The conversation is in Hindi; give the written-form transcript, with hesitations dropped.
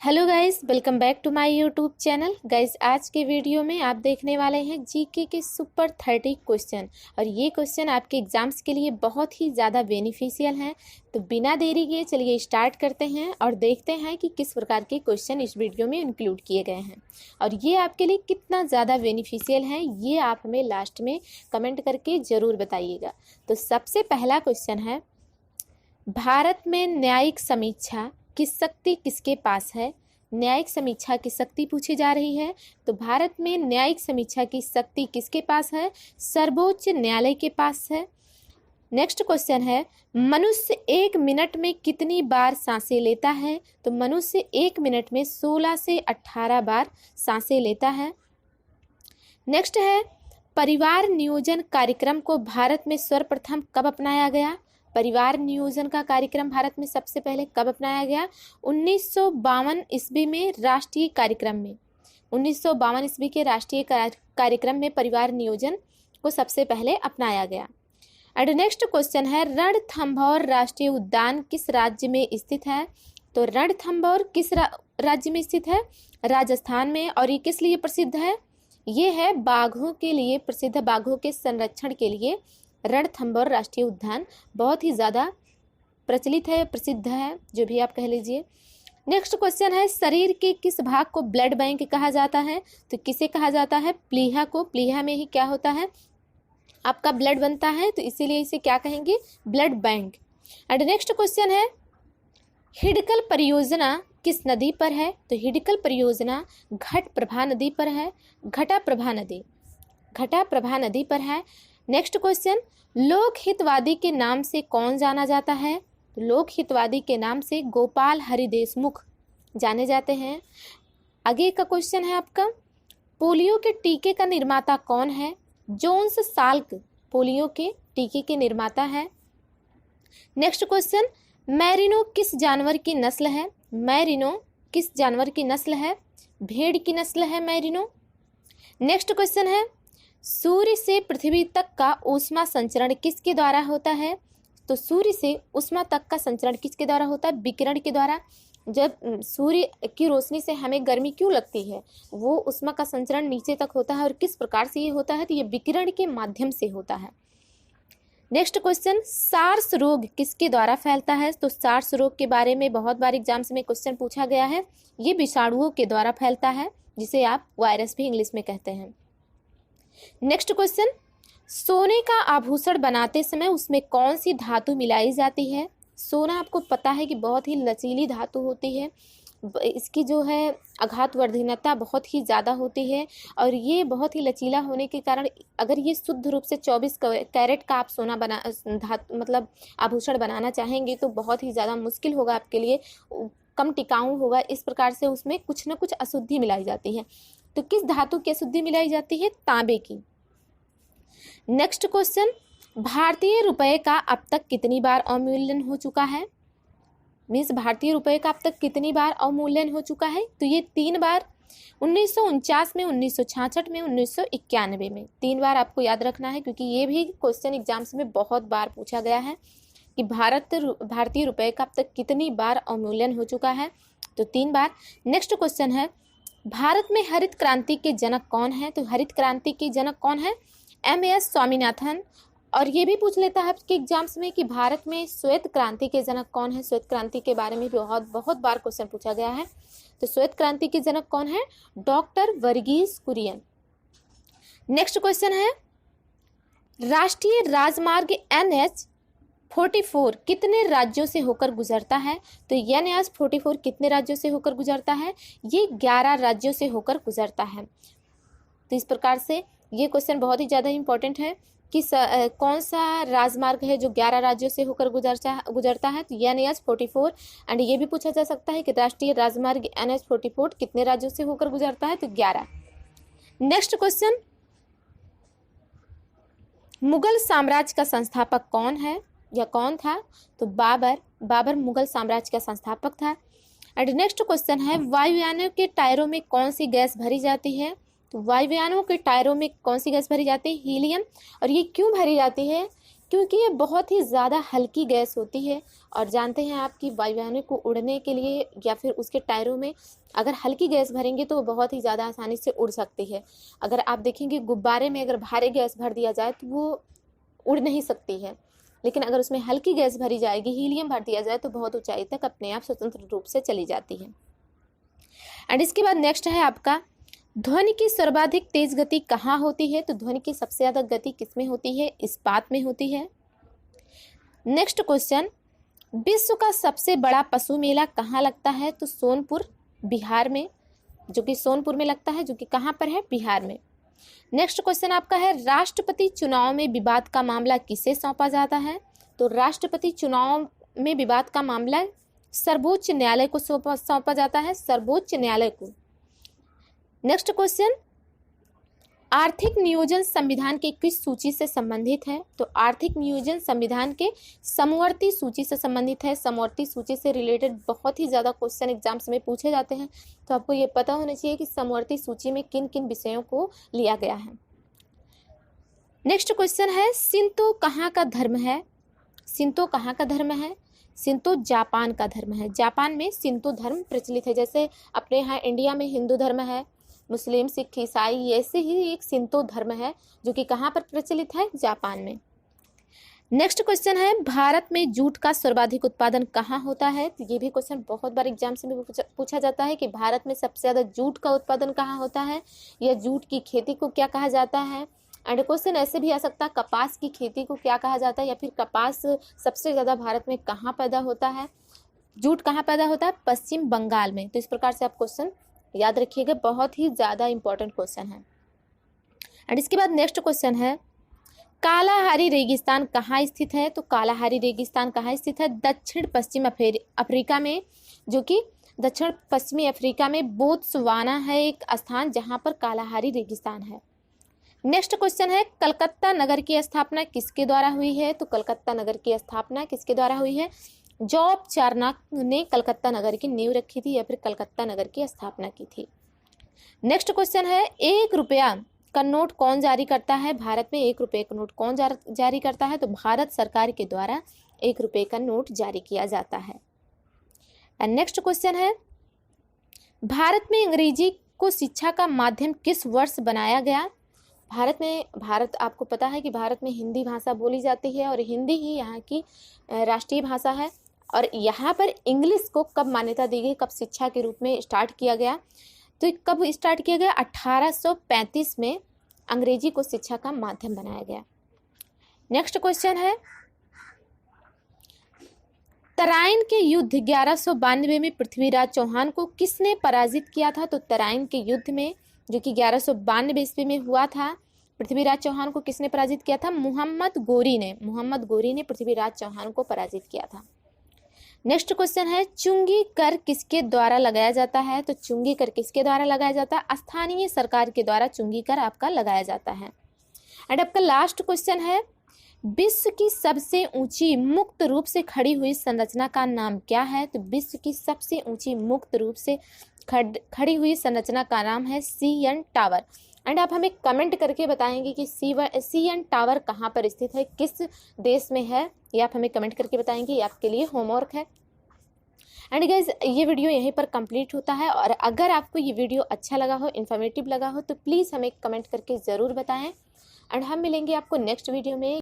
Hello guys, welcome back to my YouTube channel. Guys, आज के वीडियो में आप देखने वाले हैं जीके के सुपर 30 क्वेश्चन। और ये क्वेश्चन आपके एग्जाम्स के लिए बहुत ही ज़्यादा बेनिफिशियल हैं। तो बिना देरी के चलिए स्टार्ट करते हैं और देखते हैं कि किस प्रकार के क्वेश्चन इस वीडियो में इंक्लूड किए गए हैं और ये आपके लिए कितना ज़्यादा बेनिफिशियल है, ये आप हमें लास्ट में कमेंट करके ज़रूर बताइएगा। तो सबसे पहला क्वेश्चन है, भारत में न्यायिक समीक्षा की शक्ति किसके पास है? न्यायिक समीक्षा की शक्ति पूछी जा रही है। तो भारत में न्यायिक समीक्षा की शक्ति किसके पास है? सर्वोच्च न्यायालय के पास है। नेक्स्ट क्वेश्चन है, मनुष्य 1 मिनट में कितनी बार सांसें लेता है? तो मनुष्य 1 मिनट में 16 से 18 बार सांसें लेता है। नेक्स्ट है, परिवार नियोजन कार्यक्रम को भारत में सर्वप्रथम कब अपनाया गया? परिवार नियोजन का कार्यक्रम भारत में सबसे पहले कब अपनाया गया? 1952 ईस्वी में राष्ट्रीय कार्यक्रम में 1952 ईस्वी के राष्ट्रीय कार्यक्रम में परिवार नियोजन को सबसे पहले अपनाया गया। एंड नेक्स्ट क्वेश्चन है, रणथंभौर राष्ट्रीय उद्यान किस राज्य में स्थित है? तो रणथंभौर किस राज्य में स्थित है? राजस्थान में। और ये किस लिए प्रसिद्ध है? ये है बाघों के लिए प्रसिद्ध, बाघों के संरक्षण के लिए रणथंभौर राष्ट्रीय उद्यान बहुत ही ज़्यादा प्रचलित है, प्रसिद्ध है, जो भी आप कह लीजिए। नेक्स्ट क्वेश्चन है, शरीर के किस भाग को ब्लड बैंक कहा जाता है? तो किसे कहा जाता है? प्लीहा को। प्लीहा में ही क्या होता है, आपका ब्लड बनता है, तो इसीलिए इसे क्या कहेंगे? Blood bank. And next question है, हिडकल परियोजना किस नदी पर है? तो हिडकल परियोजना घटप्रभा नदी पर है। घटाप्रभा नदी पर है। नेक्स्ट क्वेश्चन, लोक हितवादी के नाम से कौन जाना जाता है? तो लोक हितवादी के नाम से गोपाल हरि देशमुख जाने जाते हैं। आगे का क्वेश्चन है आपका, पोलियो के टीके का निर्माता कौन है? जोन्स साल्क पोलियो के टीके के निर्माता है। नेक्स्ट क्वेश्चन, मैरिनो किस जानवर की नस्ल है? मैरिनो किस जानवर की नस्ल है? भेड़ की नस्ल है मैरिनो। नेक्स्ट क्वेश्चन है, सूर्य से पृथ्वी तक का ऊष्मा संचरण किसके द्वारा होता है? तो सूर्य से ऊष्मा तक का संचरण किसके द्वारा होता है? विकिरण के द्वारा। जब सूर्य की रोशनी से हमें गर्मी क्यों लगती है? वो ऊष्मा का संचरण नीचे तक होता है। और किस प्रकार से ये होता है? तो ये विकिरण के माध्यम से होता है। नेक्स्ट क्वेश्चन, सार्स रोग किसके द्वारा फैलता है? तो सार्स रोग के बारे में बहुत बार एग्जाम्स में क्वेश्चन पूछा गया है। ये विषाणुओं के द्वारा फैलता है, जिसे आप वायरस भी इंग्लिश में कहते हैं। नेक्स्ट क्वेश्चन, सोने का आभूषण बनाते समय उसमें कौन सी धातु मिलाई जाती है? सोना आपको पता है कि बहुत ही लचीली धातु होती है, इसकी जो है आघातवर्धीनता बहुत ही ज़्यादा होती है और ये बहुत ही लचीला होने के कारण अगर ये शुद्ध रूप से 24 कैरेट का आप सोना बना धातु मतलब आभूषण बनाना चाहेंगे तो बहुत ही ज़्यादा मुश्किल होगा आपके लिए, कम टिकाऊ होगा। इस प्रकार से उसमें कुछ न कुछ अशुद्धि मिलाई जाती है। तो किस धातु की अशुद्धि मिलाई जाती है? तांबे की। नेक्स्ट क्वेश्चन, भारतीय रुपए का अब तक कितनी बार अवमूल्यन हो चुका है? मीन्स भारतीय रुपए का अब तक कितनी बार अवमूल्यन हो चुका है? तो ये 3 बार, 1949 में, 1966 में, 1991 में। 3 बार आपको याद रखना है, क्योंकि ये भी क्वेश्चन एग्जाम्स में बहुत बार पूछा गया है कि भारतीय रुपए का अब तक कितनी बार अवमूल्यन हो चुका है? तो 3 बार। नेक्स्ट क्वेश्चन है, भारत में हरित क्रांति के जनक कौन है? तो हरित क्रांति के जनक कौन है? MS स्वामीनाथन। और ये भी पूछ लेता है आपके एग्जाम्स में कि भारत में श्वेत क्रांति के जनक कौन है? श्वेत क्रांति के बारे में भी बहुत बार क्वेश्चन पूछा गया है। तो श्वेत क्रांति के जनक कौन है? Doctor Verghese Kurien. Next question है, राष्ट्रीय राजमार्ग NH-44 कितने राज्यों से होकर गुजरता है? तो NH-44 कितने राज्यों से होकर गुजरता है? ये 11 राज्यों से होकर गुजरता है। तो इस प्रकार से ये क्वेश्चन बहुत ही ज़्यादा इंपॉर्टेंट है कि कौन सा राजमार्ग है जो 11 राज्यों से होकर गुजरता है? तो NH-44। एंड ये भी पूछा जा सकता है कि राष्ट्रीय राजमार्ग NH-44 कितने राज्यों से होकर गुजरता है? तो 11। नेक्स्ट क्वेश्चन, मुगल साम्राज्य का संस्थापक कौन है या कौन था? तो बाबर मुगल साम्राज्य का संस्थापक था। एंड नेक्स्ट क्वेश्चन है, वायुयानों के टायरों में कौन सी गैस भरी जाती है? तो वायुयानों के टायरों में कौन सी गैस भरी जाती है? हीलियम। और ये क्यों भरी जाती है? क्योंकि ये बहुत ही ज़्यादा हल्की गैस होती है और जानते हैं आप कि वायुयानों को उड़ने के लिए या फिर उसके टायरों में अगर हल्की गैस भरेंगे तो वो बहुत ही ज़्यादा आसानी से उड़ सकती है। अगर आप देखेंगे गुब्बारे में अगर भारी गैस भर दिया जाए तो वो उड़ नहीं सकती है, लेकिन अगर उसमें हल्की गैस भरी जाएगी, हीलियम भर दिया जाए तो बहुत ऊंचाई तक अपने आप स्वतंत्र रूप से चली जाती है। एंड इसके बाद नेक्स्ट है आपका, ध्वनि की सर्वाधिक तेज गति कहाँ होती है? तो ध्वनि की सबसे ज़्यादा गति किस में होती है? इस्पात में होती है। नेक्स्ट क्वेश्चन, विश्व का सबसे बड़ा पशु मेला कहाँ लगता है? तो सोनपुर, बिहार में, जो कि सोनपुर में लगता है, जो कि कहाँ पर है? बिहार में। नेक्स्ट क्वेश्चन आपका है, राष्ट्रपति चुनाव में विवाद का मामला किसे सौंपा जाता है? तो राष्ट्रपति चुनाव में विवाद का मामला सर्वोच्च न्यायालय को सौंपा जाता है, सर्वोच्च न्यायालय को। नेक्स्ट क्वेश्चन, आर्थिक नियोजन संविधान के किस सूची से संबंधित है? तो आर्थिक नियोजन संविधान के समवर्ती सूची से संबंधित है। समवर्ती सूची से रिलेटेड बहुत ही ज़्यादा क्वेश्चन एग्जाम्स में पूछे जाते हैं, तो आपको ये पता होना चाहिए कि समवर्ती सूची में किन किन विषयों को लिया गया है। नेक्स्ट क्वेश्चन है, शिंतो कहाँ का धर्म है? शिंतो कहाँ का धर्म है? शिंतो जापान का धर्म है। जापान में शिंतो धर्म प्रचलित है। जैसे अपने यहाँ इंडिया में हिंदू धर्म है, मुस्लिम, सिख, ईसाई, ऐसे ही एक शिंतो धर्म है जो कि कहाँ पर प्रचलित है? जापान में। नेक्स्ट क्वेश्चन है, भारत में जूट का सर्वाधिक उत्पादन कहाँ होता है? तो ये भी क्वेश्चन बहुत बार एग्जाम से में पूछा जाता है कि भारत में सबसे ज़्यादा जूट का उत्पादन कहाँ होता है, या जूट की खेती को क्या कहा जाता है। एंड क्वेश्चन ऐसे भी आ सकता है, कपास की खेती को क्या कहा जाता है, या फिर कपास सबसे ज़्यादा भारत में कहाँ पैदा होता है, जूट कहाँ पैदा होता है? पश्चिम बंगाल में। तो इस प्रकार से आप क्वेश्चन याद रखिएगा, बहुत ही ज़्यादा इंपॉर्टेंट क्वेश्चन है। एंड इसके बाद नेक्स्ट क्वेश्चन है, कालाहारी रेगिस्तान कहाँ स्थित है? तो कालाहारी रेगिस्तान कहाँ स्थित है? दक्षिण पश्चिम अफ्रीका में, जो कि दक्षिण पश्चिमी अफ्रीका में बोत्सवाना है एक स्थान जहाँ पर कालाहारी रेगिस्तान है। नेक्स्ट क्वेश्चन है, कलकत्ता नगर की स्थापना किसके द्वारा हुई है? तो कलकत्ता नगर की स्थापना किसके द्वारा हुई है? जॉब चार्नक ने कलकत्ता नगर की नींव रखी थी या फिर कलकत्ता नगर की स्थापना की थी। नेक्स्ट क्वेश्चन है, 1 रुपया का नोट कौन जारी करता है? भारत में 1 रुपये का नोट कौन जारी करता है? तो भारत सरकार के द्वारा 1 रुपये का नोट जारी किया जाता है। एंड नेक्स्ट क्वेश्चन है, भारत में अंग्रेजी को शिक्षा का माध्यम किस वर्ष बनाया गया? भारत आपको पता है कि भारत में हिंदी भाषा बोली जाती है और हिंदी ही यहाँ की राष्ट्रीय भाषा है। और यहाँ पर इंग्लिश को कब मान्यता दी गई, कब शिक्षा के रूप में स्टार्ट किया गया? तो कब स्टार्ट किया गया? 1835 में अंग्रेजी को शिक्षा का माध्यम बनाया गया। नेक्स्ट क्वेश्चन है, तराइन के युद्ध 1192 में पृथ्वीराज चौहान को किसने पराजित किया था? तो तराइन के युद्ध में, जो कि 1192 ईस्वी में हुआ था, पृथ्वीराज चौहान को किसने पराजित किया था? मोहम्मद गोरी ने पृथ्वीराज चौहान को पराजित किया था। नेक्स्ट क्वेश्चन है, चुंगी कर किसके द्वारा लगाया जाता है? तो चुंगी कर किसके द्वारा लगाया जाता है? स्थानीय सरकार के द्वारा चुंगी कर आपका लगाया जाता है। एंड आपका लास्ट क्वेश्चन है, विश्व की सबसे ऊंची मुक्त रूप से खड़ी हुई संरचना का नाम क्या है? तो विश्व की सबसे ऊंची मुक्त रूप से खड़ी हुई संरचना का नाम है CN टावर। एंड आप हमें कमेंट करके बताएंगे कि CN टावर कहाँ पर स्थित है, किस देश में है, ये आप हमें कमेंट करके बताएंगे। ये आपके लिए होमवर्क है। एंड गाइज, ये वीडियो यहीं पर कंप्लीट होता है। और अगर आपको ये वीडियो अच्छा लगा हो, इन्फॉर्मेटिव लगा हो, तो प्लीज़ हमें कमेंट करके ज़रूर बताएं। एंड हम मिलेंगे आपको नेक्स्ट वीडियो में।